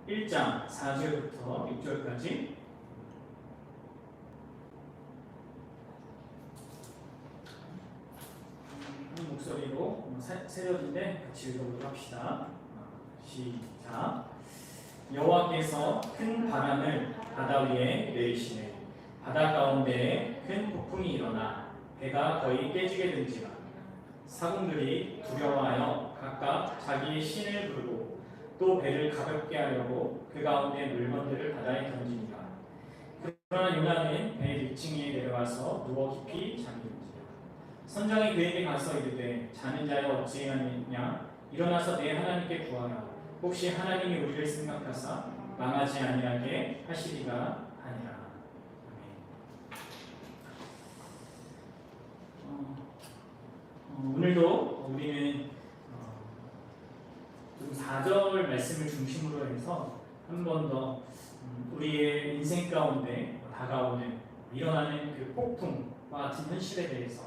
1장 4절부터 6절까지 한 목소리로 세 절인데 같이 읽어보도록 합시다. 시작. 여호와께서 큰 바람을 바다 위에 내리시네. 바다 가운데에 큰 폭풍이 일어나 배가 거의 깨지게 된지라. 사공들이 두려워하여 각각 자기의 신을 부르고 또 배를 가볍게 하려고 그 가운데 물건들을 바다에 던지니라. 그러나 요나는 배 위층에 내려와서 누워 깊이 잠기는지라. 선장이 그에게 가서 이르되 자는 자여 어찌하느냐 일어나서 내 하나님께 구하라. 혹시 하나님이 우리를 생각하사 망하지 아니하게 하시리가 아니라. 오늘도 우리는 좀 4절 말씀을 중심으로 해서 한 번 더 우리의 인생 가운데 다가오는 일어나는 그 폭풍과 같은 현실에 대해서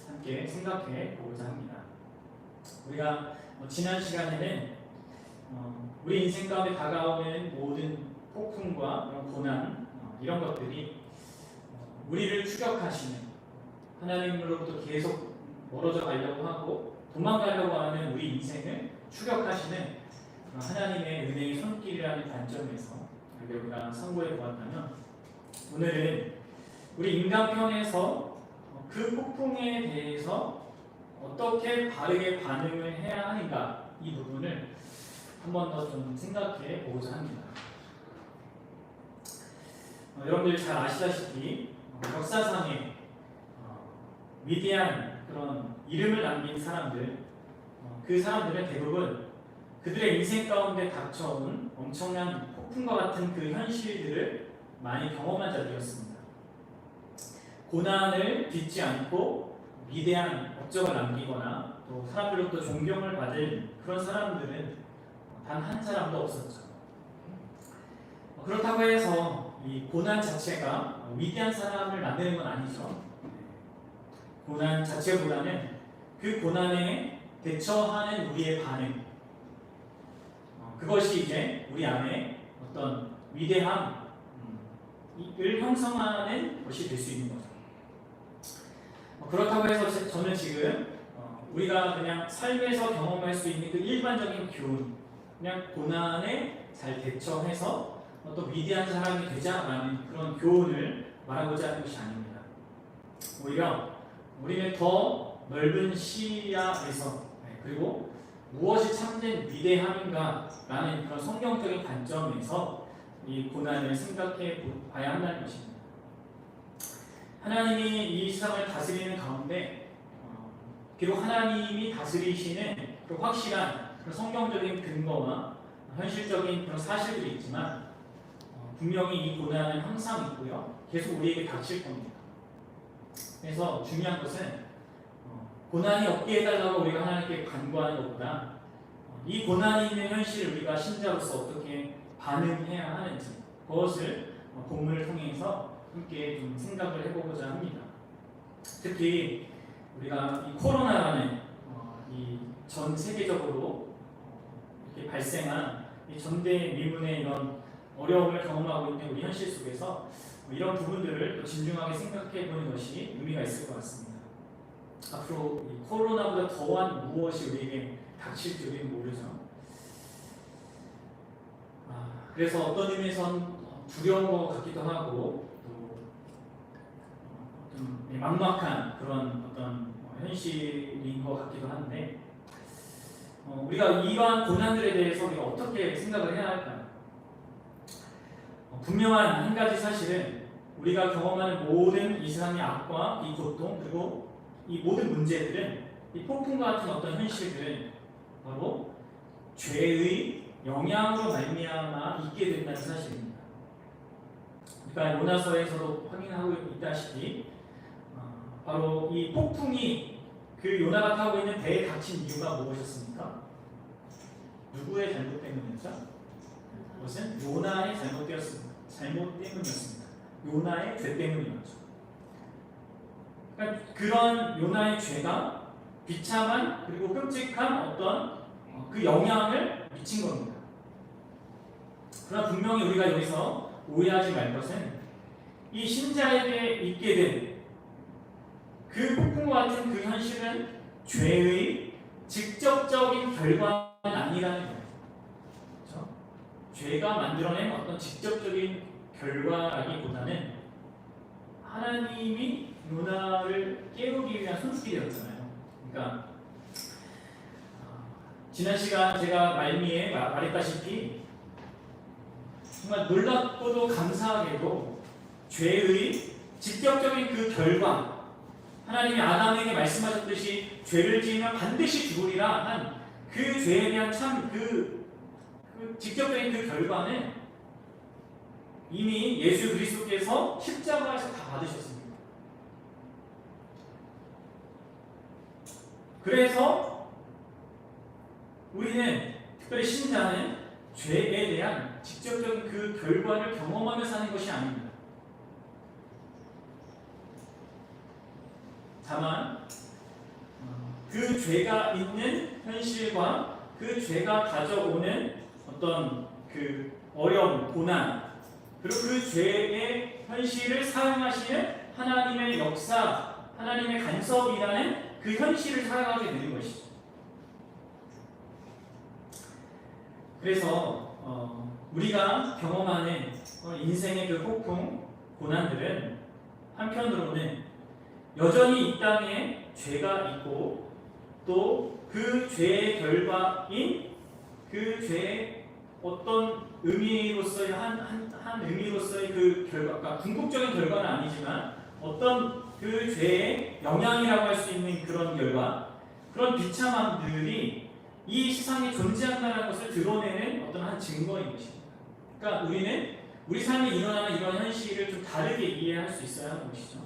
함께 생각해 보고자 합니다. 우리가 지난 시간에는 우리 인생 가운데 다가오는 모든 폭풍과 이런 고난 이런 것들이 우리를 추격하시는 하나님으로부터 계속 멀어져 가려고 하고 도망가려고 하는 우리 인생을 추격하시는 하나님의 은혜의 손길이라는 관점에서 우리가 상고해 보았다면, 오늘은 우리 인간편에서 그 폭풍에 대해서 어떻게 바르게 반응을 해야 하는가, 이 부분을 한 번 더 좀 생각해 보고자 합니다. 여러분들이 잘 아시다시피 역사상에 위대한 그런 이름을 남긴 사람들, 그 사람들은 대부분 그들의 인생 가운데 닥쳐온 엄청난 폭풍과 같은 그 현실들을 많이 경험한 자들이었습니다. 고난을 딛지 않고 위대한 업적을 남기거나 또 사람들로부터 존경을 받은 그런 사람들은 단 한 사람도 없었죠. 그렇다고 해서 이 고난 자체가 위대한 사람을 만드는 건 아니죠. 고난 자체보다는 그 고난에 대처하는 우리의 반응, 그것이 이제 우리 안에 어떤 위대함을 형성하는 것이 될 수 있는 거죠. 그렇다고 해서 저는 지금 우리가 그냥 삶에서 경험할 수 있는 그 일반적인 교훈, 그냥 고난에 잘 대처해서 어떤 위대한 사람이 되자라는 그런 교훈을 말하고자 하는 것이 아닙니다. 오히려 우리는 더 넓은 시야에서, 그리고 무엇이 참된 위대함인가 라는 그런 성경적인 관점에서 이 고난을 생각해 봐야 한다는 것입니다. 하나님이 이 세상을 다스리는 가운데 비록 하나님이 다스리시는 그 확실한 그런 성경적인 근거와 현실적인 그런 사실들이 있지만 분명히 이 고난은 항상 있고요, 계속 우리에게 닥칠 겁니다. 그래서 중요한 것은 고난이 없게 해달라고 우리가 하나님께 간구하는 것보다 이 고난이 있는 현실을 우리가 신자로서 어떻게 반응해야 하는지, 그것을 본문을 통해서 함께 좀 생각을 해보고자 합니다. 특히 우리가 이 코로나라는 이 전 세계적으로 이렇게 발생한 이 전대미문의 이런 어려움을 경험하고 있는 우리 현실 속에서 이런 부분들을 또 진중하게 생각해 보는 것이 의미가 있을 것 같습니다. 앞으로 이 코로나보다 더한 무엇이 우리에게 닥칠지 우리는 모르죠. 그래서 어떤 의미에선 두려운 것 같기도 하고 또 좀 막막한 그런 어떤 현실인 것 같기도 한데, 우리가 이러한 고난들에 대해서 우리가 어떻게 생각을 해야 할까요? 분명한 한 가지 사실은 우리가 경험하는 모든 이 세상의 악과 이 고통, 그리고 이 모든 문제들은, 이 폭풍과 같은 어떤 현실들은 바로 죄의 영향으로 말미암아 있게 된다는 사실입니다. 그러니까 요나서에서도 확인하고 있다시피 바로 이 폭풍이 그 요나가 타고 있는 배에 닥친 이유가 무엇이었습니까? 누구의 잘못 때문이었죠? 그것은 요나의 잘못 때문이었습니다. 요나의 죄 때문이었죠. 그러니까 그런 요나의 죄가 비참한 그리고 끔찍한 어떤 그 영향을 미친 겁니다. 그러나 분명히 우리가 여기서 오해하지 말 것은 이 신자에게 있게 된 그 폭풍과 같은 그 현실은 죄의 직접적인 결과는 아니라는 거예요. 그렇죠? 죄가 만들어낸 어떤 직접적인 결과라기보다는 하나님이 문화를 깨우기 위한 손길이었잖아요. 그러니까 지난 시간 제가 말미에 말했다시피 정말 놀랍고도 감사하게도 죄의 직접적인 그 결과, 하나님이 아담에게 말씀하셨듯이 죄를 지으면 반드시 죽으리라 한 그 죄에 대한 참 그 직접적인 그 결과는 이미 예수 그리스도께서 십자가에서 다 받으셨습니다. 그래서 우리는, 특별히 신자는 죄에 대한 직접적인 그 결과를 경험하며 사는 것이 아닙니다. 다만 그 죄가 있는 현실과 그 죄가 가져오는 어떤 그 어려움, 고난, 그리고 그 죄의 현실을 사용하시는 하나님의 역사, 하나님의 간섭이라는 그 현실을 살아가게 되는 것이죠. 그래서 우리가 경험하는 인생의 그 폭풍, 고난들은 한편으로는 여전히 이 땅에 죄가 있고 또 그 죄의 결과인 그 죄의 어떤 의미로서의 한 의미로서의 그 결과가 궁극적인 결과는 아니지만 어떤 그 죄의 영향이라고 할 수 있는 그런 결과, 그런 비참함들이 이 세상에 존재한다는 것을 드러내는 어떤 한 증거인 것입니다. 그러니까 우리는 우리 삶에 일어나는 이런 현실을 좀 다르게 이해할 수 있어야 하는 것이죠.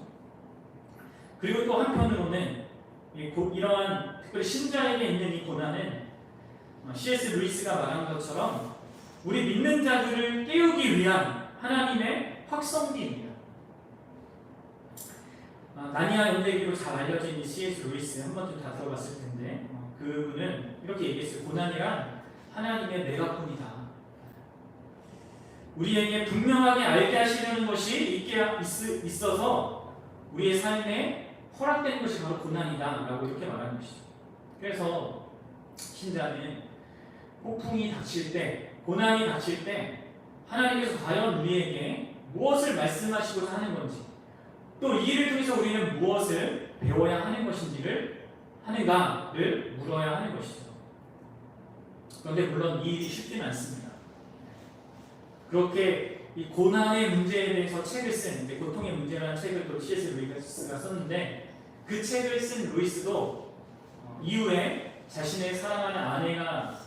그리고 또 한편으로는 이러한 특별히 신자에게 있는 이 고난은 C.S. 루이스가 말한 것처럼 우리 믿는 자들을 깨우기 위한 하나님의 확성기입니다. 나니아 연대기로 잘 알려진 이 C.S. 루이스 한 번쯤 다 들어봤을 텐데 그분은 이렇게 얘기했어요. 고난이란 하나님의 메가폰이다. 우리에게 분명하게 알게 하시려는 것이 있어서 우리의 삶에 허락된 것이 바로 고난이다 라고 이렇게 말하는 것이죠. 그래서 신자는 폭풍이 닥칠 때, 고난이 닥칠 때 하나님께서 과연 우리에게 무엇을 말씀하시고자 하는 건지, 또 이 일을 통해서 우리는 무엇을 배워야 하는 것인지를 하는가를 물어야 하는 것이죠. 그런데 물론 이 일이 쉽지는 않습니다. 그렇게 이 고난의 문제에 대해서 책을 쓴, 고통의 문제라는 책을 또 C.S. 루이스가 썼는데 그 책을 쓴 루이스도 이후에 자신의 사랑하는 아내가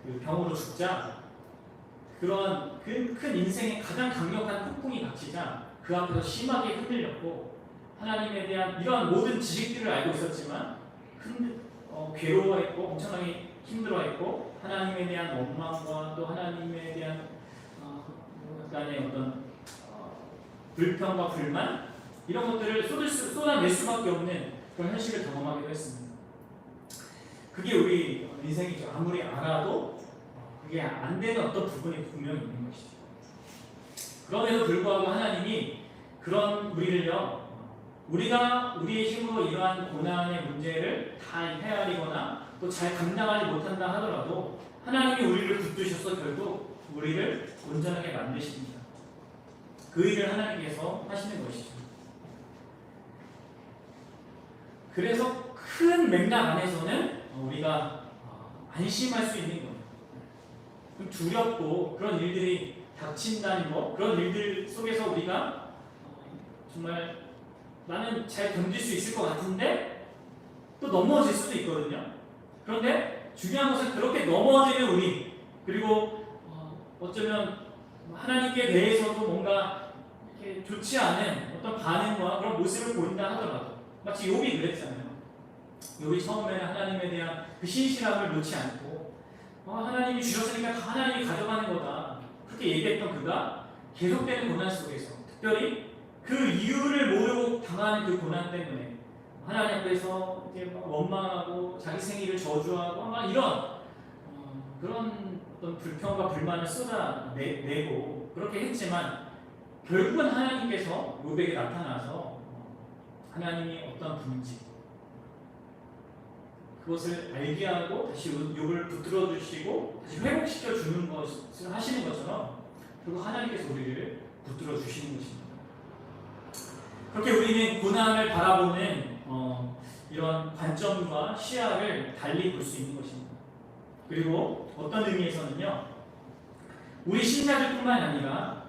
그 병으로 죽자 그런 큰 인생의 가장 강력한 폭풍이 닥치자 그 앞에서 심하게 흔들렸고 하나님에 대한 이러한 모든 지식들을 알고 있었지만 괴로워했고 엄청나게 힘들어했고 하나님에 대한 원망과 또 하나님에 대한 약간의 어떤 불평과 불만 이런 것들을 쏟아낼 수밖에 없는 그런 현실을 경험하기도 했습니다. 그게 우리 인생이죠. 아무리 알아도 그게 안 되는 어떤 부분이 분명히 있는 것이죠. 그럼에도 불구하고 하나님이 그런 우리를요, 우리가 우리의 힘으로 이러한 고난의 문제를 다 헤아리거나 또 잘 감당하지 못한다 하더라도 하나님이 우리를 붙드셔서 결국 우리를 온전하게 만드십니다. 그 일을 하나님께서 하시는 것이죠. 그래서 큰 맥락 안에서는 우리가 안심할 수 있는 거예요. 두렵고 그런 일들이 닥친다는 것, 그런 일들 속에서 우리가 정말 나는 잘 견딜 수 있을 것 같은데 또 넘어질 수도 있거든요. 그런데 중요한 것은 그렇게 넘어지는 우리, 그리고 어쩌면 하나님께 대해서도 뭔가 이렇게 좋지 않은 어떤 반응과 그런 모습을 보인다 하더라도 마치 욥이 그랬잖아요. 욥이 처음에는 하나님에 대한 그 신실함을 놓지 않고 하나님이 주셨으니까 다 하나님이 가져가는 거다 그렇게 얘기했던 그가 계속되는 고난 속에서 특별히 그 이유를 모르고 당하는 그 고난 때문에 하나님 앞에서 이제 원망하고 자기 생일을 저주하고 막 이런 그런 어떤 불평과 불만을 쏟아내고 그렇게 했지만 결국은 하나님께서 욥에게 나타나서 하나님이 어떤 분인지 그것을 알게 하고 다시 욥을 붙들어 주시고 다시 회복시켜 주는 것을 하시는 것처럼 결국 하나님께서 우리를 붙들어 주시는 것입니다. 그렇게 우리는 고난을 바라보는 이런 관점과 시야를 달리 볼 수 있는 것입니다. 그리고 어떤 의미에서는요, 우리 신자들뿐만 아니라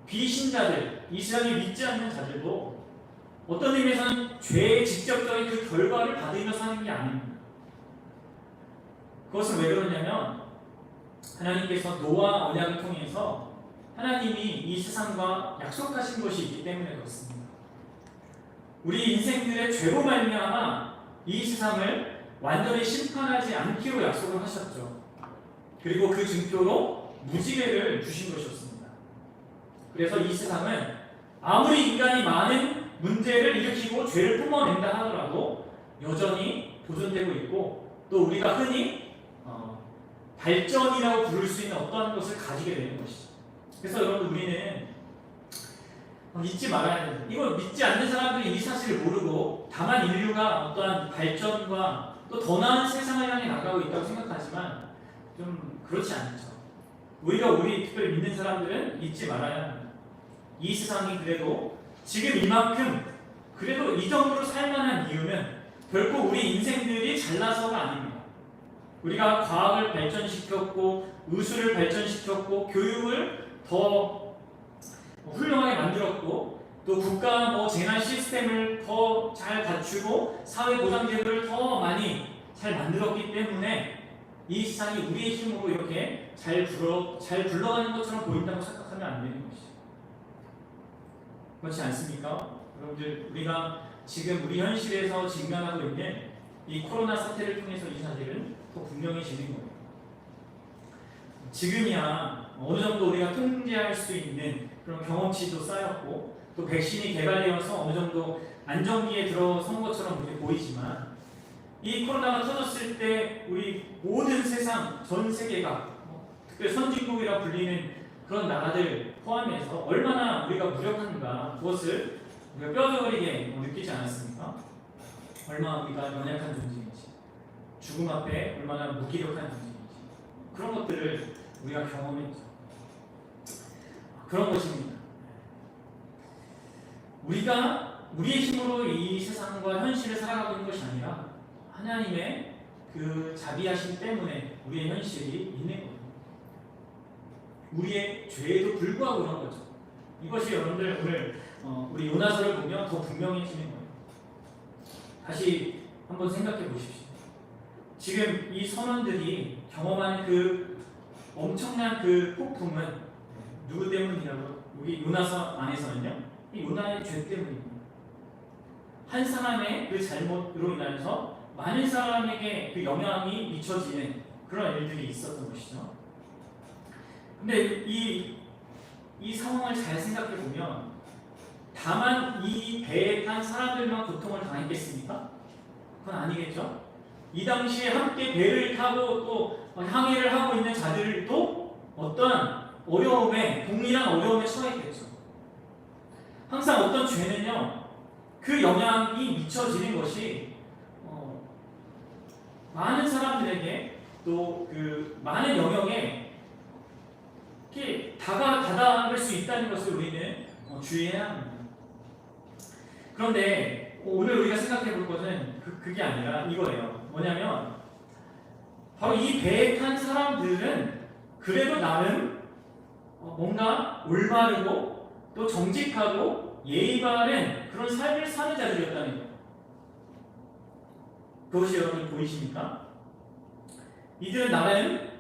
비신자들, 이 세상에 믿지 않는 자들도 어떤 의미에서는 죄의 직접적인 그 결과를 받으며 사는 게 아닙니다. 그것은 왜 그러냐면 하나님께서 노아 언약을 통해서 하나님이 이 세상과 약속하신 것이 있기 때문에 그렇습니다. 우리 인생들의 죄로 말미암아 이 세상을 완전히 심판하지 않기로 약속을 하셨죠. 그리고 그 증표로 무지개를 주신 것이었습니다. 그래서 이 세상은 아무리 인간이 많은 문제를 일으키고 죄를 뿜어낸다 하더라도 여전히 보존되고 있고 또 우리가 흔히 발전이라고 부를 수 있는 어떠한 것을 가지게 되는 것이죠. 그래서 여러분 우리는 잊지 말아야 돼요. 이걸 믿지 않는 사람들이 이 사실을 모르고 다만 인류가 어떠한 발전과 또 더 나은 세상을 향해 나가고 있다고 생각하지만 좀 그렇지 않죠. 오히려 우리 특별히 믿는 사람들은 잊지 말아야 합니다. 이 세상이 그래도 지금 이만큼 그래도 이 정도로 살만한 이유는 결코 우리 인생들이 잘나서가 아닙니다. 우리가 과학을 발전시켰고 의술을 발전시켰고 교육을 더 훌륭하게 만들었고 또 국가 재난 시스템을 더 잘 갖추고 사회 보장 제도를 더 많이 잘 만들었기 때문에 이 세상이 우리의 힘으로 이렇게 잘 굴러가는 것처럼 보인다고 생각하면 안 되는 것이죠. 그렇지 않습니까? 여러분들 우리가 지금 우리 현실에서 직면하고 있는 이 코로나 사태를 통해서 이 사실은 더 분명해지는 거예요. 지금이야 어느 정도 우리가 통제할 수 있는 그런 경험치도 쌓였고 또 백신이 개발되어서 어느 정도 안정기에 들어선 것처럼 이렇게 보이지만 이 코로나가 터졌을 때 우리 모든 세상 전 세계가 특별히 선진국이라 불리는 그런 나라들 포함해서 얼마나 우리가 무력한가 그것을 우리가 뼈저리게 느끼지 않았습니까? 얼마나 우리가 연약한 존재인지 죽음 앞에 얼마나 무기력한 존재인지 그런 것들을 우리가 경험했죠. 그런 것입니다. 우리가 우리의 힘으로 이 세상과 현실을 살아가고 있는 것이 아니라 하나님의 그 자비하심 때문에 우리의 현실이 있는 거예요. 우리의 죄에도 불구하고 그런 거죠. 이것이 여러분들 오늘 우리 요나서를 보면 더 분명해지는 거예요. 다시 한번 생각해 보십시오. 지금 이 선원들이 경험한 그 엄청난 그 폭풍은 누구 때문이라고? 우리 요나서 안에서는요. 이 요나의 죄 때문입니다. 한 사람의 그 잘못으로 인해서 많은 사람에게 그 영향이 미쳐지는 그런 일들이 있었던 것이죠. 근데 이 상황을 잘 생각해 보면 다만 이 배에 탄 사람들만 고통을 당했겠습니까? 그건 아니겠죠. 이 당시에 함께 배를 타고 또 항해를 하고 있는 자들도 어떠한 어려움에 동일한 어려움에 처했겠죠. 항상 어떤 죄는요 그 영향이 미쳐지는 것이 많은 사람들에게 또 그 많은 영역에 이렇게 다가갈 수 있다는 것을 우리는 주의해야 합니다. 그런데 오늘 우리가 생각해 볼 것은 그게 아니라 이거예요. 뭐냐면 바로 이 배에 탄 사람들은 그래도 나름 뭔가 올바르고 또 정직하고 예의 바른 그런 삶을 사는 자들이었다는 거예요. 그것이 여러분 보이십니까? 이들은 나름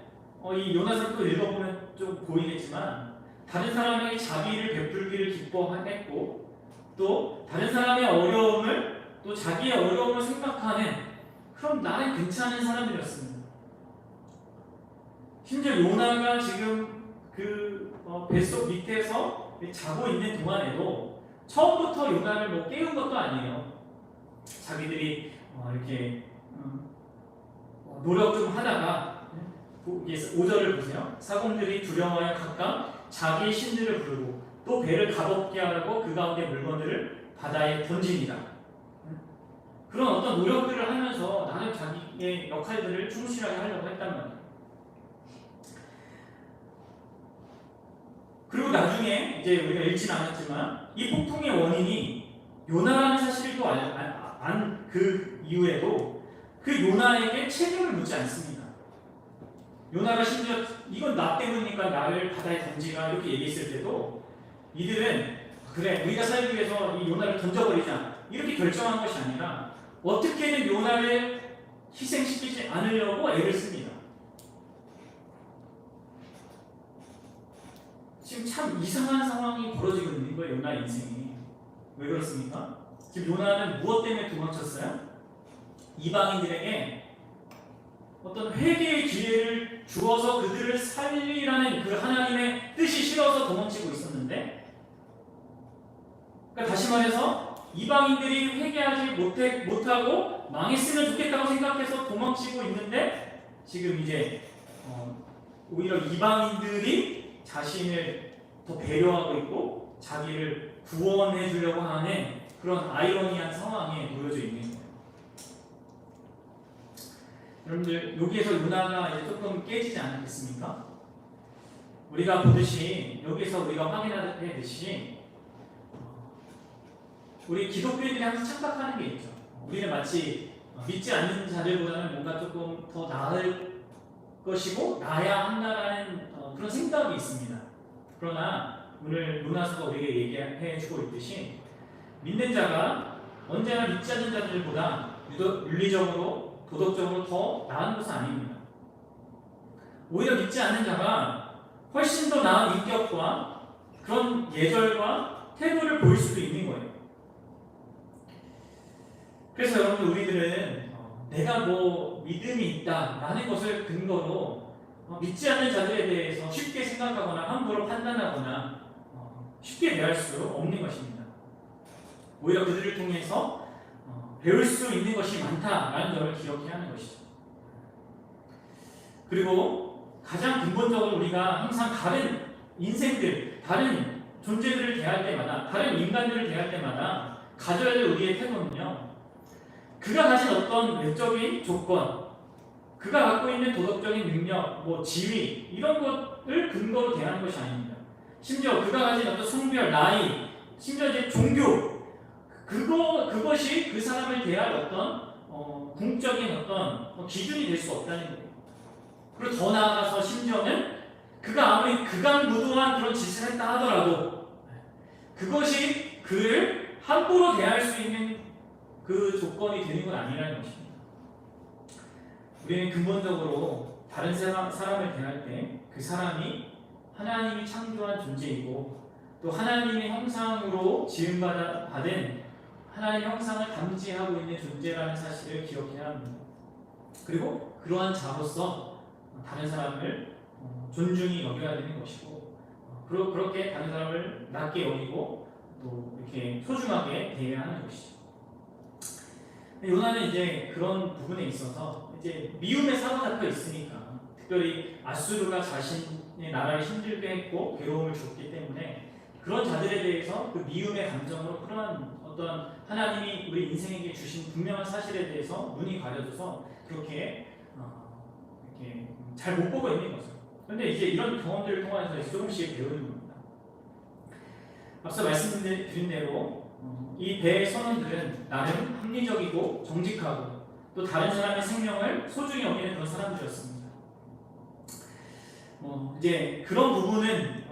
이 요나서를 또 읽어보면 좀 보이겠지만 다른 사람에게 자비를 베풀기를 기뻐했고 또 다른 사람의 어려움을 또 자기의 어려움을 생각하는 그런 나름 괜찮은 사람들이었습니다. 심지어 요나가 지금 그 뱃속 밑에서 자고 있는 동안에도 처음부터 요나를 깨운 것도 아니에요. 자기들이 이렇게 노력 좀 하다가 5절을 보세요. 사공들이 두려워하여 각각 자기의 신들을 부르고 또 배를 가볍게 하고 그 가운데 물건들을 바다에 던집니다. 그런 어떤 노력들을 하면서 나는 자기의 역할들을 충실하게 하려고 했단 말이에요. 그리고 나중에 이제 우리가 읽진 않았지만 이 폭풍의 원인이 요나라는 사실을 또 안 그 이후에도 그 요나에게 책임을 묻지 않습니다. 요나가 심지어 이건 나 때문이니까 나를 바다에 던지라 이렇게 얘기했을 때도 이들은 그래 우리가 살기 위해서 이 요나를 던져버리자 이렇게 결정한 것이 아니라 어떻게든 요나를 희생시키지 않으려고 애를 씁니다. 지금 참 이상한 상황이 벌어지고 있는 거예요. 요나 인생이. 왜 그렇습니까? 지금 요나는 무엇 때문에 도망쳤어요? 이방인들에게 어떤 회개의 기회를 주어서 그들을 살리라는 그 하나님의 뜻이 싫어서 도망치고 있었는데, 그러니까 다시 말해서 이방인들이 회개하지 못하고 망했으면 좋겠다고 생각해서 도망치고 있는데, 지금 이제 오히려 이방인들이 자신을 더 배려하고 있고 자기를 구원해 주려고 하는 그런 아이러니한 상황에 놓여져 있는 거예요. 여러분들 여기에서 요나가 이제 조금 깨지지 않겠습니까? 우리가 보듯이 여기서 우리가 확인하듯이 우리 기독교인들이 항상 착각하는 게 있죠. 우리는 마치 믿지 않는 자들보다는 뭔가 조금 더 나을 것이고 나아야 한다라는 그런 생각이 있습니다. 그러나 오늘 요나서가 우리에게 얘기해주고 있듯이 믿는 자가 언제나 믿지 않는 자들보다 윤리적으로 도덕적으로 더 나은 것은 아닙니다. 오히려 믿지 않는 자가 훨씬 더 나은 인격과 그런 예절과 태도를 보일 수도 있는 거예요. 그래서 여러분 우리들은 내가 뭐 믿음이 있다라는 것을 근거로 믿지 않는 자들에 대해서 쉽게 생각하거나 함부로 판단하거나 쉽게 대할 수 없는 것입니다. 오히려 그들을 통해서 배울 수 있는 것이 많다라는 점을 기억해야 하는 것이죠. 그리고 가장 근본적으로 우리가 항상 다른 인생들, 다른 존재들을 대할 때마다, 다른 인간들을 대할 때마다 가져야 될 우리의 태도는요, 그가 가진 어떤 외적인 조건, 그가 갖고 있는 도덕적인 능력, 지위 이런 것을 근거로 대하는 것이 아닙니다. 심지어 그가 가진 어떤 성별, 나이, 심지어 이제 종교 그것이 그 사람을 대할 어떤 궁적인 어떤 기준이 될 수 없다는 거예요. 그리고 더 나아가서 심지어는 그가 아무리 극악무도한 그런 짓을 했다 하더라도 그것이 그를 함부로 대할 수 있는 그 조건이 되는 건 아니라는 것입니다. 우리는 근본적으로 다른 사람을 대할 때 그 사람이 하나님이 창조한 존재이고 또 하나님의 형상으로 지음받은 하나님의 형상을 담지하고 있는 존재라는 사실을 기억해야 합니다. 그리고 그러한 자로서 다른 사람을 존중히 여겨야 되는 것이고 그렇게 다른 사람을 낮게 여기고 또 이렇게 소중하게 대해야 하는 것이죠. 요나는 이제 그런 부분에 있어서 이제 미움에 사로잡혀 있으니까 특별히 아수르가 자신의 나라를 힘들게 했고 괴로움을 줬기 때문에 그런 자들에 대해서 그 미움의 감정으로 그러한 어떤 하나님이 우리 인생에게 주신 분명한 사실에 대해서 눈이 가려져서 그렇게 잘 못 보고 있는 거죠. 그런데 이제 이런 경험들을 통해서 이제 조금씩 배우는 겁니다. 앞서 말씀드린 대로 이 배의 선원들은 나름 합리적이고 정직하고 또 다른 사람의 생명을 소중히 여기는 그런 사람들이었습니다. 이제 그런 부분은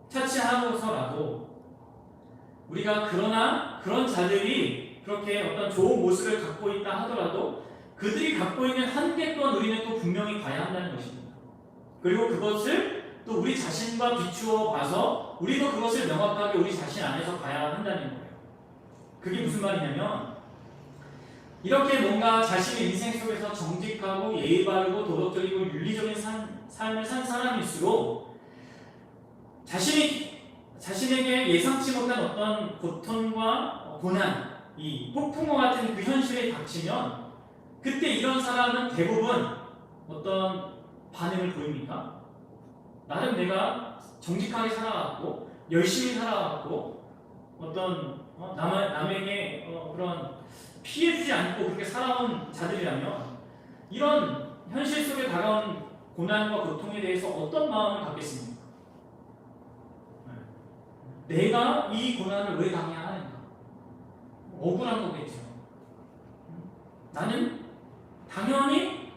차치하고서라도 우리가 그러나 그런 자들이 그렇게 어떤 좋은 모습을 갖고 있다 하더라도 그들이 갖고 있는 한계 또한 우리는 또 분명히 봐야 한다는 것입니다. 그리고 그것을 또 우리 자신과 비추어 봐서 우리도 그것을 명확하게 우리 자신 안에서 봐야 한다는 거예요. 그게 무슨 말이냐면 이렇게 뭔가 자신의 인생 속에서 정직하고 예의 바르고 도덕적이고 윤리적인 삶을 산 사람일수록 자신에게 예상치 못한 어떤 고통과 고난, 이 폭풍과 같은 그 현실에 닥치면 그때 이런 사람은 대부분 어떤 반응을 보입니까? 나름 내가 정직하게 살아왔고 열심히 살아왔고 어떤 남에게 그런 피해주지 않고 그렇게 살아온 자들이라면 이런 현실 속에 다가온 고난과 고통에 대해서 어떤 마음을 갖겠습니까? 내가 이 고난을 왜 당해야 하는가? 억울한 거겠죠. 나는 당연히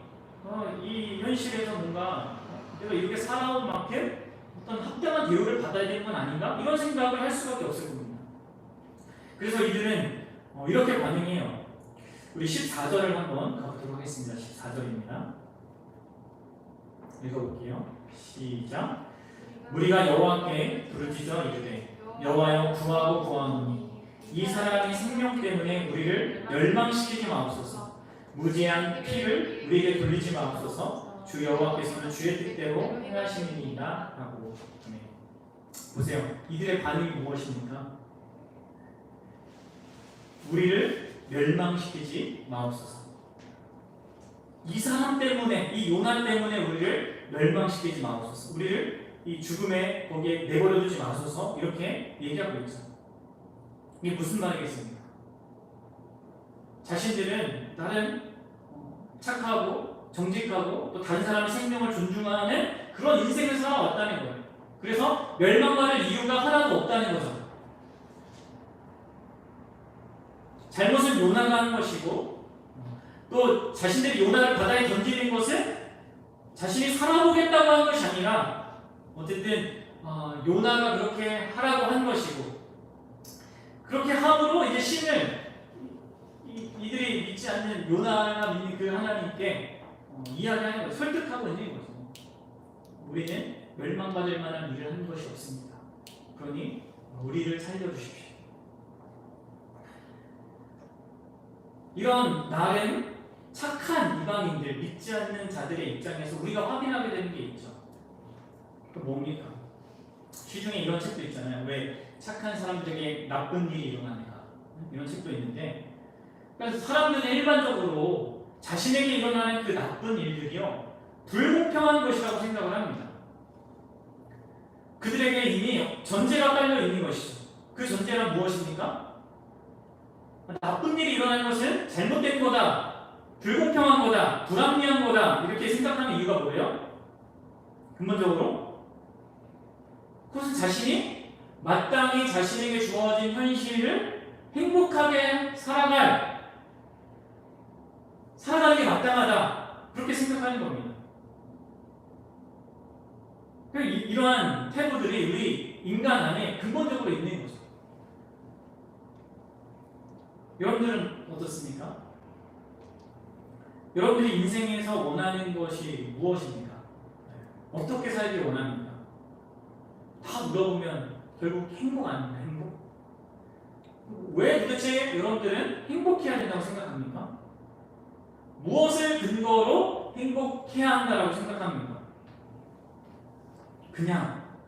이 현실에서 뭔가 내가 이렇게 살아온 만큼 어떤 합당한 대우를 받아야 되는 건 아닌가? 이런 생각을 할 수밖에 없을 겁니다. 그래서 이들은 이렇게 반응해요. 우리 14절을 한번 가보도록 하겠습니다. 14절입니다. 읽어볼게요. 시작. 우리가 여호와께 부르짖어 이르되 여호와여 구하고 구하노니 이 사람이 생명 때문에 우리를 멸망시키지 마옵소서. 무지한 피를 우리에게 돌리지 마옵소서. 주 여호와께서는 주의 뜻대로 행하시니이다 라고. 네. 보세요. 이들의 반응이 무엇입니까? 우리를 멸망시키지 마옵소서. 이 사람 때문에, 이 요나 때문에 우리를 멸망시키지 마옵소서. 우리를 이 죽음에 거기에 내버려두지 마소서. 이렇게 얘기하고 있죠. 이게 무슨 말이겠습니까? 자신들은 나름 착하고 정직하고 또 다른 사람의 생명을 존중하는 그런 인생을 살아왔다는 거예요. 그래서 멸망받을 이유가 하나도 없다는 거죠. 잘못은 요나가 한 것이고 또 자신들이 요나를 바다에 던지는 것은 자신이 살아보겠다고 한 것이 아니라 어쨌든 요나가 그렇게 하라고 한 것이고 그렇게 함으로 이제 신을 이들이 믿지 않는 요나가 믿는 그 하나님께 이야기하는 거예요. 설득하고 있는 거죠. 우리는 멸망받을 만한 일을 한 것이 없습니다. 그러니 우리를 살려주십시오. 이런 나름 착한 이방인들, 믿지 않는 자들의 입장에서 우리가 확인하게 되는 게 있죠. 그 뭡니까? 시중에 이런 책도 있잖아요. 왜 착한 사람들에게 나쁜 일이 일어나는가? 이런 책도 있는데, 그래서 사람들은 일반적으로 자신에게 일어나는 그 나쁜 일들이요 불공평한 것이라고 생각을 합니다. 그들에게 이미 전제가 깔려 있는 것이죠. 그 전제는 무엇입니까? 나쁜 일이 일어나는 것은 잘못된 거다, 불공평한 거다, 불합리한 거다 이렇게 생각하는 이유가 뭐예요? 근본적으로 그것은 자신이 마땅히 자신에게 주어진 현실을 행복하게 살아가는 게 마땅하다 그렇게 생각하는 겁니다. 이러한 태도들이 우리 인간 안에 근본적으로 있는 거죠. 여러분들은 어떻습니까? 여러분들이 인생에서 원하는 것이 무엇입니까? 어떻게 살길 원합니까? 다 물어보면 결국 행복 아닙니까? 행복? 왜 도대체 여러분들은 행복해야 된다고 생각합니까? 무엇을 근거로 행복해야 한다고 생각합니까?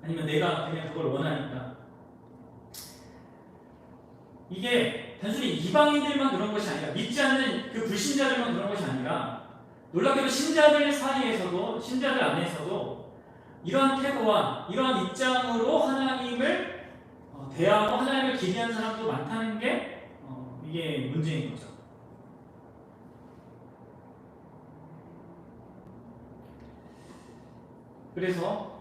아니면 내가 그냥 그걸 원하니까. 이게 단순히 이방인들만 그런 것이 아니라 믿지 않는 그 불신자들만 그런 것이 아니라 놀랍게도 신자들 사이에서도 신자들 안에서도 이러한 태도와 이러한 입장으로 하나님을 대하고 하나님을 기대하는 사람도 많다는 게 이게 문제인 거죠. 그래서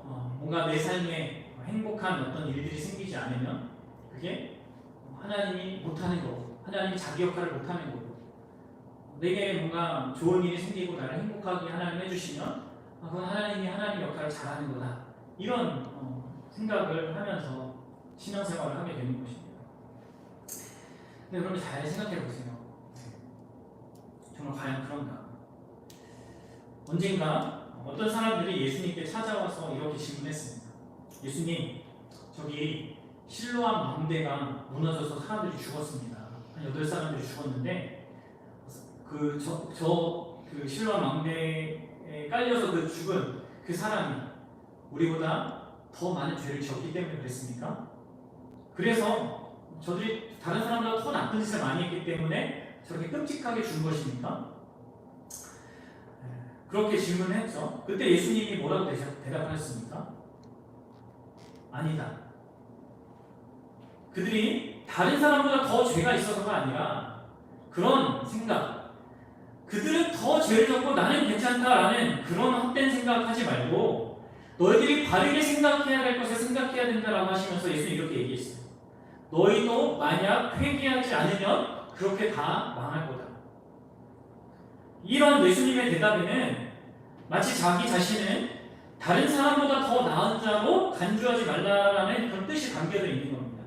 뭔가 내 삶에 행복한 어떤 일들이 생기지 않으면 그게 하나님이 못하는 거고 하나님이 자기 역할을 못하는 거고 내게 뭔가 좋은 일이 생기고 나를 행복하게 하나님 해주시면 그건 하나님이 하나님 역할을 잘하는 거다 이런 생각을 하면서 신앙생활을 하게 되는 것입니다. 근데 여러분 잘 생각해 보세요. 정말 과연 그런가? 언젠가 어떤 사람들이 예수님께 찾아와서 이렇게 질문했습니다. 예수님, 저기 실로암 망대가 무너져서 사람들이 죽었습니다. 한 8사람들이 죽었는데 그 실로암 망대에 깔려서 그 죽은 그 사람이 우리보다 더 많은 죄를 지었기 때문에 그랬습니까? 그래서 저들이 다른 사람보다 더 나쁜 짓을 많이 했기 때문에 저렇게 끔찍하게 죽은 것입니까? 그렇게 질문했죠. 그때 예수님이 뭐라고 대답하셨습니까? 아니다. 그들이 다른 사람보다 더 죄가 있어서가 아니라 그런 생각, 그들은 더 죄를 졌고 나는 괜찮다라는 그런 헛된 생각하지 말고 너희들이 바르게 생각해야 될 것을 생각해야 된다라고 하시면서 예수님이 이렇게 얘기했어요. 너희도 만약 회개하지 않으면 그렇게 다 망할 거다. 이런 예수님의 대답에는 마치 자기 자신은 다른 사람보다 더 나은 자로 간주하지 말라라는 그런 뜻이 담겨져 있는 겁니다.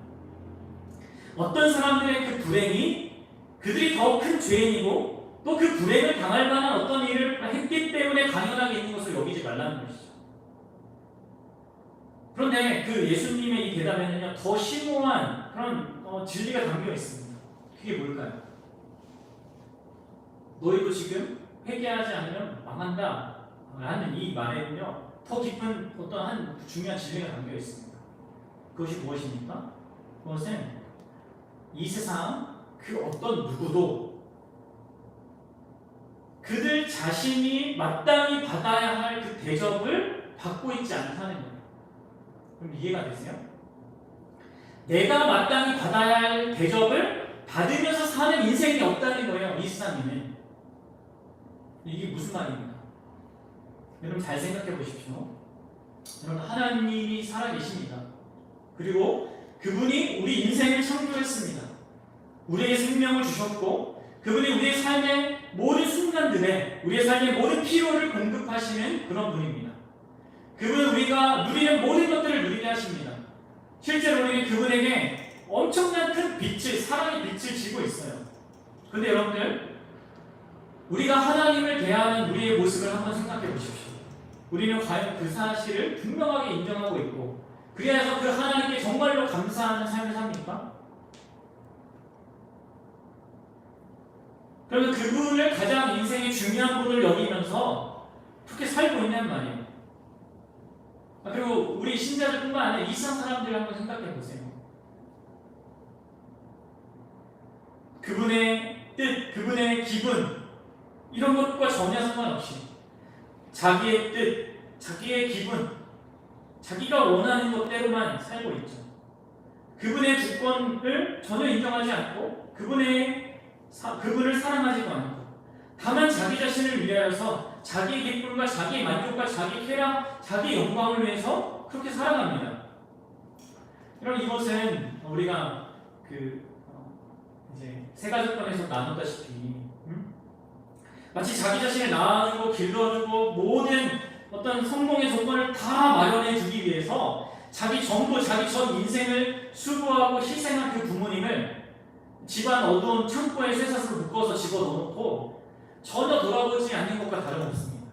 어떤 사람들의 그 불행이 그들이 더 큰 죄인이고 또 그 불행을 당할 만한 어떤 일을 했기 때문에 당연하게 있는 것을 여기지 말라는 것이죠. 그런데 그 예수님의 이 대답에는요, 더 심오한 그런 진리가 담겨 있습니다. 그게 뭘까요? 너희도 지금 회개하지 않으면 망한다 라는 이 말에는요, 더 깊은 어떤 한 중요한 진리가 담겨 있습니다. 그것이 무엇입니까? 그것은 이 세상 그 어떤 누구도 그들 자신이 마땅히 받아야 할 그 대접을 받고 있지 않다는 거예요. 그럼 이해가 되세요? 내가 마땅히 받아야 할 대접을 받으면서 사는 인생이 없다는 거예요. 이 세상에는. 이게 무슨 말입니까? 여러분 잘 생각해 보십시오. 여러분 하나님이 살아계십니다. 그리고 그분이 우리 인생을 창조했습니다. 우리에게 생명을 주셨고 그분이 우리의 삶의 모든 순간들에 우리의 삶의 모든 필요를 공급하시는 그런 분입니다. 그분은 우리가 누리는 모든 것들을 누리게 하십니다. 실제로 우리는 그분에게 엄청난 큰 빛을, 사랑의 빛을 지고 있어요. 그런데 여러분들, 우리가 하나님을 대하는 우리의 모습을 한번 생각해 보십시오. 우리는 과연 그 사실을 분명하게 인정하고 있고 그래서 그 하나님께 정말로 감사하는 삶을 삽니까? 그러면 그분을 가장 인생의 중요한 분을 여기면서 그렇게 살고 있는 말이에요. 그리고 우리 신자들뿐만 아니라 이 세상 사람들을 한번 생각해 보세요. 그분의 뜻, 그분의 기분 이런 것과 전혀 상관없이 자기의 뜻, 자기의 기분, 자기가 원하는 것대로만 살고 있죠. 그분의 주권을 전혀 인정하지 않고 그분을 사랑하지도 않고 다만 자기 자신을 위하여서 자기의 기쁨과 자기의 만족과 자기의 쾌락, 자기의 영광을 위해서 그렇게 살아갑니다. 여러분 이것은 우리가 이제 세가족권에서 나눴다시피 마치 자기 자신을 낳아주고 길러주고 모든 어떤 성공의 조건을 다 마련해 주기 위해서 자기 전부 자기 전 인생을 수고하고 희생한 그 부모님을 집안 어두운 창고에 쇠사슬로 묶어서 집어넣어놓고 전혀 돌아보지 않는 것과 다름없습니다.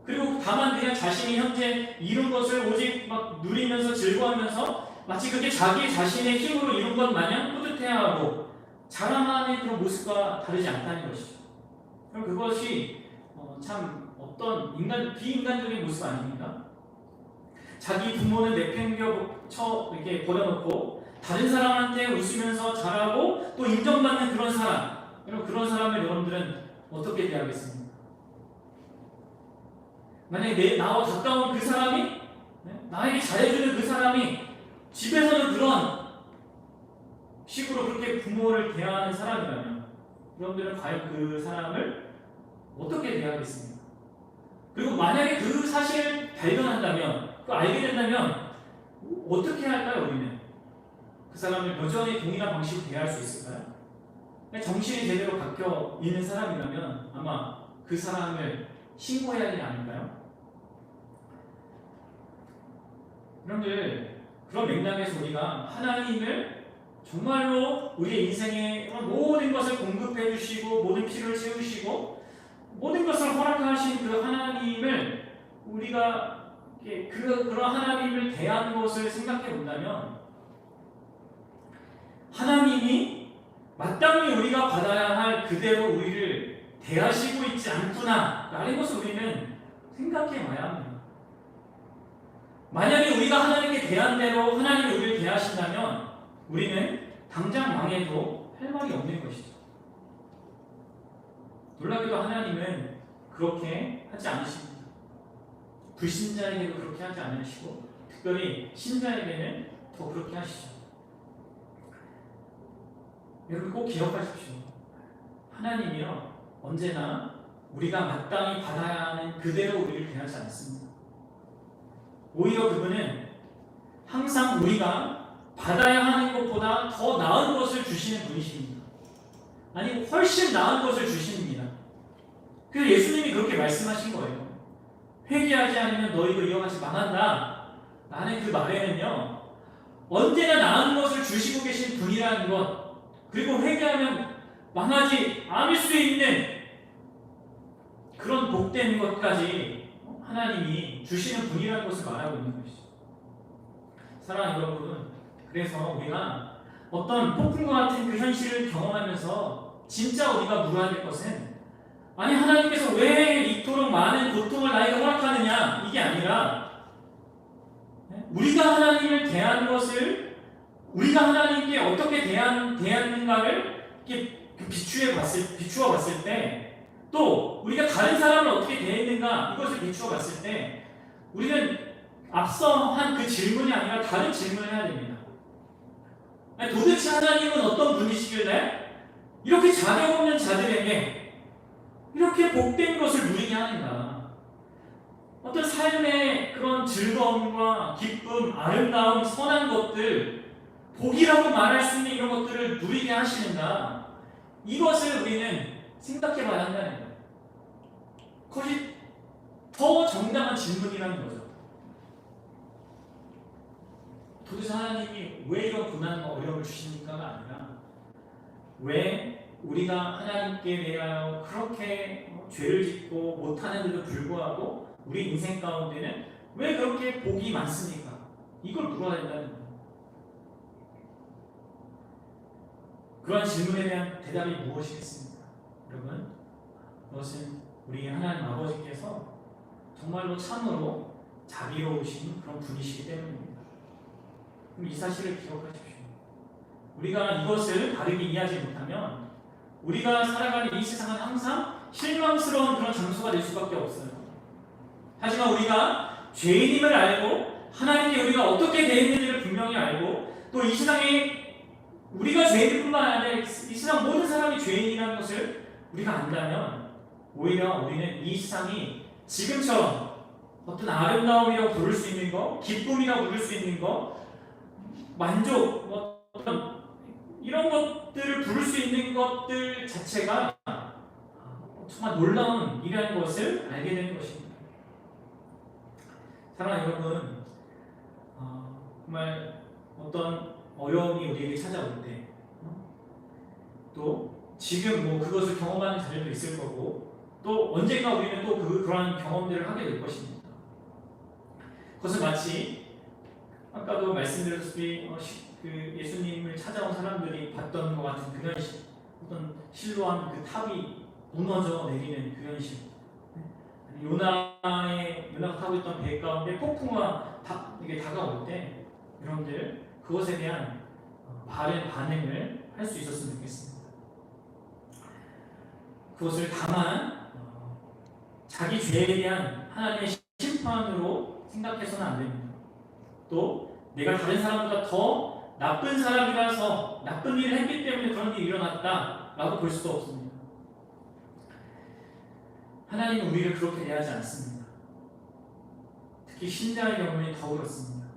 그리고 다만 그냥 자신이 현재 이룬 것을 오직 막 누리면서 즐거워하면서 마치 그게 자기 자신의 힘으로 이룬 것 마냥 뿌듯해하고 자랑하는 그런 모습과 다르지 않다는 것이죠. 그럼 그것이 참 어떤 비인간적인 모습 아닙니까? 자기 부모는 내팽겨 이렇게 버려놓고 다른 사람한테 웃으면서 잘하고 또 인정받는 그런 사람, 여러분 그런 사람을 여러분들은 어떻게 대하겠습니까? 만약에 나와 가까운 그 사람이 나에게 잘해주는 그 사람이 집에서는 그런 식으로 그렇게 부모를 대하는 사람이라면 여러분들은 과연 그 사람을 어떻게 대하겠습니까? 그리고 만약에 그 사실을 발견한다면, 그 알게 된다면 어떻게 할까요? 우리는 그 사람을 여전히 동일한 방식으로 대할 수 있을까요? 정신이 제대로 박혀 있는 사람이라면 아마 그 사람을 신고해야 하지 않을까요? 여러분들 그런 맥락에서 우리가 하나님을 정말로 우리의 인생의 모든 것을 공급해 주시고 모든 필요를 채우시고 모든 것을 허락하신 그 하나님을 우리가 그런 하나님을 대하는 것을 생각해 본다면 하나님이 마땅히 우리가 받아야 할 그대로 우리를 대하시고 있지 않구나 라는 것을 우리는 생각해 봐야 합니다. 만약에 우리가 하나님께 대한 대로 하나님이 우리를 대하신다면 우리는 당장 망해도 할 말이 없는 것이죠. 놀랍게도 하나님은 그렇게 하지 않으십니다. 불신자에게도 그렇게 하지 않으시고 특별히 신자에게는 더 그렇게 하시죠. 여러분 꼭 기억하십시오. 하나님이요 언제나 우리가 마땅히 받아야 하는 그대로 우리를 대하지 않습니다. 오히려 그분은 항상 우리가 받아야 하는 것보다 더 나은 것을 주시는 분이십니다. 아니 훨씬 나은 것을 주십니다. 그래서 예수님이 그렇게 말씀하신 거예요. 회개하지 않으면 너희도 이와 같이 망한다. 라는 그 말에는요 언제나 나은 것을 주시고 계신 분이라는 것, 그리고 회개하면 망하지 않을 수 있는 그런 복된 것까지 하나님이 주시는 분이라는 것을 말하고 있는 것이죠. 사랑하는 여러분, 그래서 우리가 어떤 폭풍과 같은 그 현실을 경험하면서 진짜 우리가 물어야 될 것은 아니 하나님께서 왜 이토록 많은 고통을 나에게 허락하느냐 이게 아니라 우리가 하나님을 대하는 것을 우리가 하나님께 어떻게 대하는가를 이렇게 비추어 봤을 때 또 우리가 다른 사람을 어떻게 대했는가 이것을 비추어 봤을 때 우리는 앞서 한 그 질문이 아니라 다른 질문을 해야 됩니다. 아니, 도대체 하나님은 어떤 분이시길래 이렇게 자격 없는 자들에게 이렇게 복된 것을 누리게 하는가? 어떤 삶의 그런 즐거움과 기쁨, 아름다움, 선한 것들, 복이라고 말할 수 있는 이런 것들을 누리게 하시는가? 이것을 우리는 생각해 봐야 한다는 거예요. 그것이 더 정당한 질문이라는 거죠. 도대체 하나님이 왜 이런 고난과 어려움을 주십니까가 아니라 왜 우리가 하나님께 대하여 그렇게 죄를 짓고 못하는데도 불구하고 우리 인생 가운데는 왜 그렇게 복이 많습니까? 이걸 물어야 된다는 거예요. 그러한 질문에 대한 대답이 무엇이겠습니까? 여러분, 그것은 우리 하나님 아버지께서 정말로 참으로 자비로우신 그런 분이시기 때문입니다. 그럼 이 사실을 기억하십시오. 우리가 이것을 바르게 이해하지 못하면 우리가 살아가는 이 세상은 항상 실망스러운 그런 장소가 될 수밖에 없어요. 하지만 우리가 죄인임을 알고 하나님께 우리가 어떻게 대했는지를 분명히 알고 또 이 세상에 우리가 죄인뿐만 아니라 이 세상 모든 사람이 죄인이라는 것을 우리가 안다면 오히려 우리는 이 세상이 지금처럼 어떤 아름다움이라고 부를 수 있는 것, 기쁨이라고 부를 수 있는 것, 만족, 어떤 이런 것들을 부를 수 있는 것들 자체가 정말 놀라운 일이라는 것을 알게 되는 것입니다. 사랑하는 여러분, 정말 어떤 어려움이 우리에게 찾아올 때, 또 지금 그것을 경험하는 자들도 있을 거고, 또 언젠가 우리는 또 그러한 경험들을 하게 될 것입니다. 그것은 마치 아까도 말씀드렸다시피 그 예수님을 찾아온 사람들이 봤던 것 같은 그 현실, 어떤 실로암 그 탑이 무너져 내리는 그 현실, 요나가 타고 있던 배 가운데 폭풍우가 이게 다가올 때 여러분들 그것에 대한 바른 반응을 할 수 있었으면 좋겠습니다. 그것을 다만 자기 죄에 대한 하나님의 심판으로 생각해서는 안 됩니다. 또 내가 다른 사람보다 더 나쁜 사람이라서 나쁜 일을 했기 때문에 그런 일이 일어났다라고 볼 수도 없습니다. 하나님은 우리를 그렇게 대하지 않습니다. 특히 신자의 경우에 더 그렇습니다.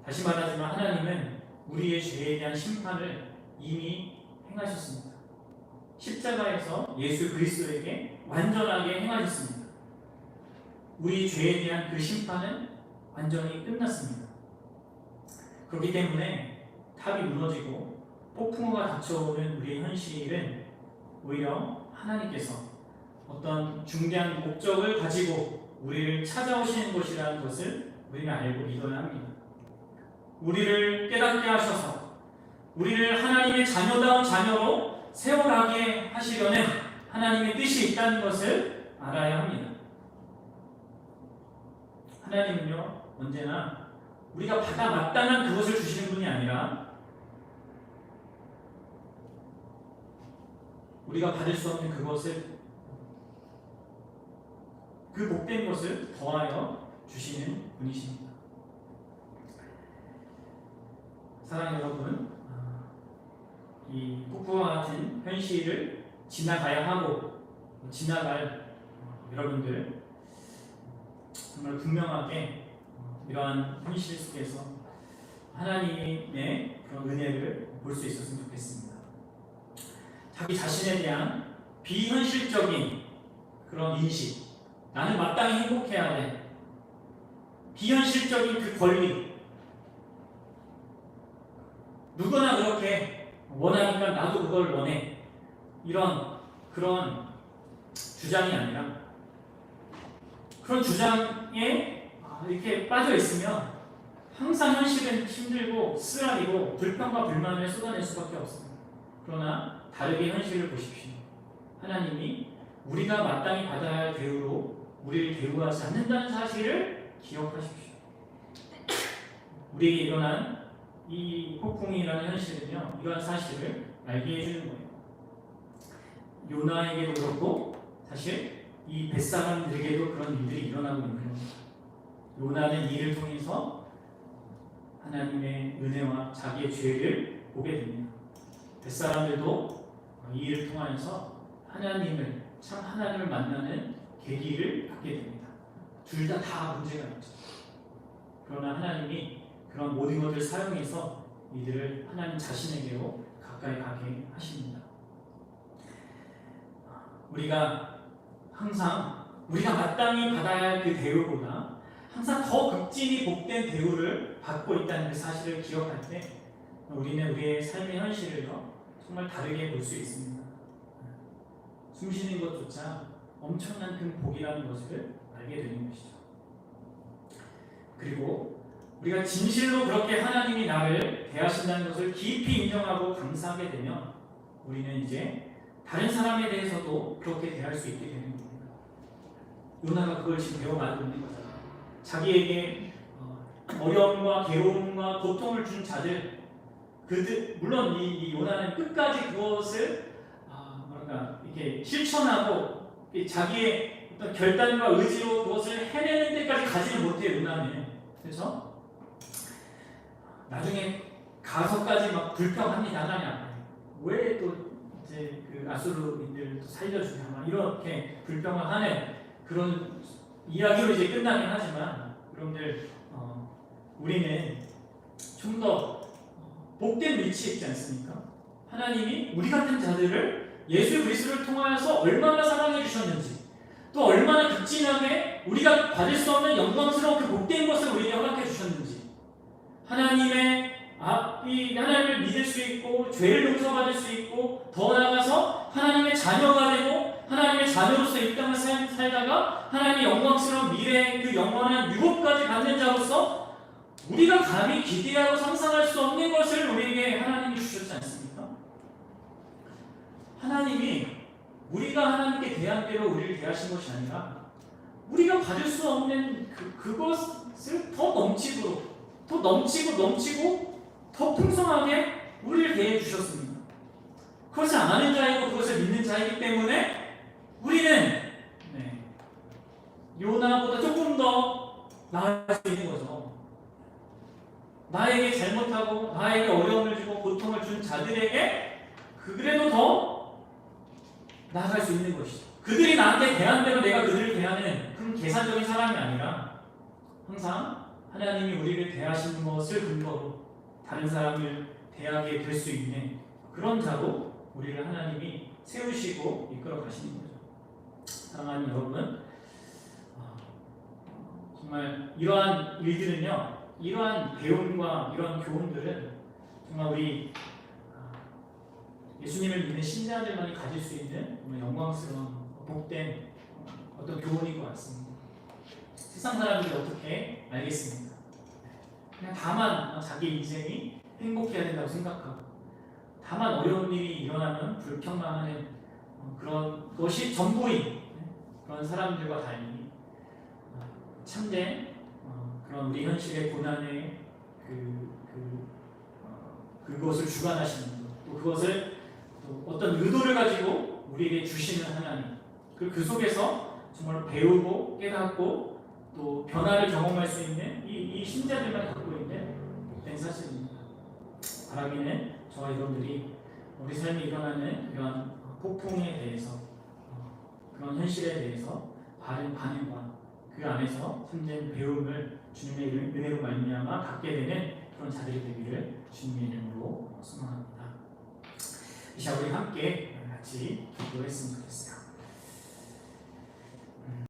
다시 말하지만 하나님은 우리의 죄에 대한 심판을 이미 행하셨습니다. 십자가에서 예수 그리스도에게 완전하게 행하셨습니다. 우리 죄에 대한 그 심판은 완전히 끝났습니다. 그렇기 때문에 탑이 무너지고 폭풍우가 닥쳐오는 우리의 현실은 오히려 하나님께서 어떤 중대한 목적을 가지고 우리를 찾아오시는 것이라는 것을 우리는 알고 믿어야 합니다. 우리를 깨닫게 하셔서 우리를 하나님의 자녀다운 자녀로 세워가게 하시려는 하나님의 뜻이 있다는 것을 알아야 합니다. 하나님은요 언제나 우리가 받아 마땅한 그것을 주시는 분이 아니라 우리가 받을 수 없는 그것을 그 복된 것을 더하여 주시는 분이십니다. 사랑하는 여러분, 이 폭풍과 같은 현실을 지나가야 하고 지나갈 여러분들 정말 분명하게 이러한 현실 속에서 하나님의 그런 은혜를 볼 수 있었으면 좋겠습니다. 자기 자신에 대한 비현실적인 그런 인식, 나는 마땅히 행복해야 돼, 비현실적인 그 권리, 누구나 그렇게 원하니까 나도 그걸 원해, 이런 그런 주장이 아니라, 그런 주장에 이렇게 빠져 있으면 항상 현실은 힘들고 쓰라리고 불평과 불만을 쏟아낼 수밖에 없습니다. 그러나 다르게 현실을 보십시오. 하나님이 우리가 마땅히 받아야 할 대우로 우리를 대우하지 않는다는 사실을 기억하십시오. 우리에게 일어난 이 폭풍이라는 현실은요, 이러한 사실을 알게 해주는 거예요. 요나에게도 그렇고 사실 이 벳사람들에게도 그런 일들이 일어나고 있는 겁니다. 요나는 이 일을 통해서 하나님의 은혜와 자기의 죄를 보게 됩니다. 벳사람들도 이 일을 통하여서 참 하나님을 만나는 계기를 갖게 됩니다. 둘 다 문제가 있죠. 그러나 하나님이 그런 모든 것을 사용해서 이들을 하나님 자신에게로 가까이 가게 하십니다. 우리가 항상 우리가 마땅히 받아야 할 그 대우보다 항상 더 극진히 복된 대우를 받고 있다는 그 사실을 기억할 때 우리는 우리의 삶의 현실을요 정말 다르게 볼 수 있습니다. 숨 쉬는 것조차 엄청난 큰 복이라는 것을 알게 되는 것이죠. 그리고 우리가 진실로 그렇게 하나님이 나를 대하신다는 것을 깊이 인정하고 감사하게 되면 우리는 이제 다른 사람에 대해서도 그렇게 대할 수 있게 되는 겁니다. 요나가 그걸 지금 배워가고 있는 거잖아요. 자기에게 어려움과 괴로움과 고통을 준 자들, 물론 이 요나는 끝까지 그것을 이렇게 실천하고 자기의 어떤 결단과 의지로 그것을 해내는 데까지 가지는 못해요. 요나는. 그래서 나중에 가서까지 막 불평합니다. 하나님 앞에 왜 또 이제 그 아수르인들 살려주냐 막 이렇게 불평을 하는 그런 이야기로 이제 끝나긴 하지만 여러분들 우리는 좀 더 복된 위치에 있지 않습니까? 하나님이 우리 같은 자들을 예수 그리스도를 통하여서 얼마나 사랑해 주셨는지, 또 얼마나 극진하게 우리가 받을 수 없는 영광스러운 그 복된 것을 우리에게 허락해 주셨는지, 하나님을 믿을 수 있고 죄를 용서받을 수 있고 더 나아가서 하나님의 자녀가 되고 하나님의 자녀로서 이 땅을 살다가 하나님의 영광스러운 미래의 그 영원한 유업까지 받는 자로서 우리가 감히 기대하고 상상할 수 없는 것을 우리에게 하나님이 주셨지 않습니까? 하나님이 우리가 하나님께 대한 대로 우리를 대하신 것이 아니라 우리가 받을 수 없는 그것을 더 넘치고 더 풍성하게 우리를 대해 주셨습니다. 그것을 아는 자이고 그것을 믿는 자이기 때문에 우리는 요나보다 조금 더 나을 수 있는 거죠. 나에게 잘못하고 나에게 어려움을 주고 고통을 준 자들에게 그래도 더 나아갈 수 있는 것이죠. 그들이 나한테 대한 대로 내가 그들을 대하는 그런 계산적인 사람이 아니라 항상 하나님이 우리를 대하시는 것을 근거로 다른 사람을 대하게 될 수 있는 그런 자로 우리를 하나님이 세우시고 이끌어 가시는 거죠. 사랑하는 여러분, 정말 이러한 일들은요, 이러한 배움과 이러한 교훈들은 정말 우리 예수님을 믿는 신자들만이 가질 수 있는 영광스러운 복된 어떤 교훈인 것 같습니다. 세상 사람들이 어떻게 알겠습니까? 그냥 다만 자기 인생이 행복해야 된다고 생각하고 다만 어려운 일이 일어나면 불평만 하는 그런 것이 전부인 그런 사람들과 달리 참된 그런 우리 현실의 고난의 그것을 주관하시는 것, 또 그것을 또 어떤 의도를 가지고 우리에게 주시는 하나님, 그 속에서 정말 배우고 깨닫고 또 변화를 경험할 수 있는 이 신자들만 갖고 있는 복된 사실입니다. 바라기는 저와 여러분들이 우리 삶에 일어나는 이러한 폭풍에 대해서 그런 현실에 대해서 바른 반응과 그 안에서 참된 배움을 주님의 은혜로 말미암아 갖게 되는 그런 자들이 되기를 주님의 이름으로 소망합니다. 이 시간 우리 함께 같이 기도했으면 좋겠어요.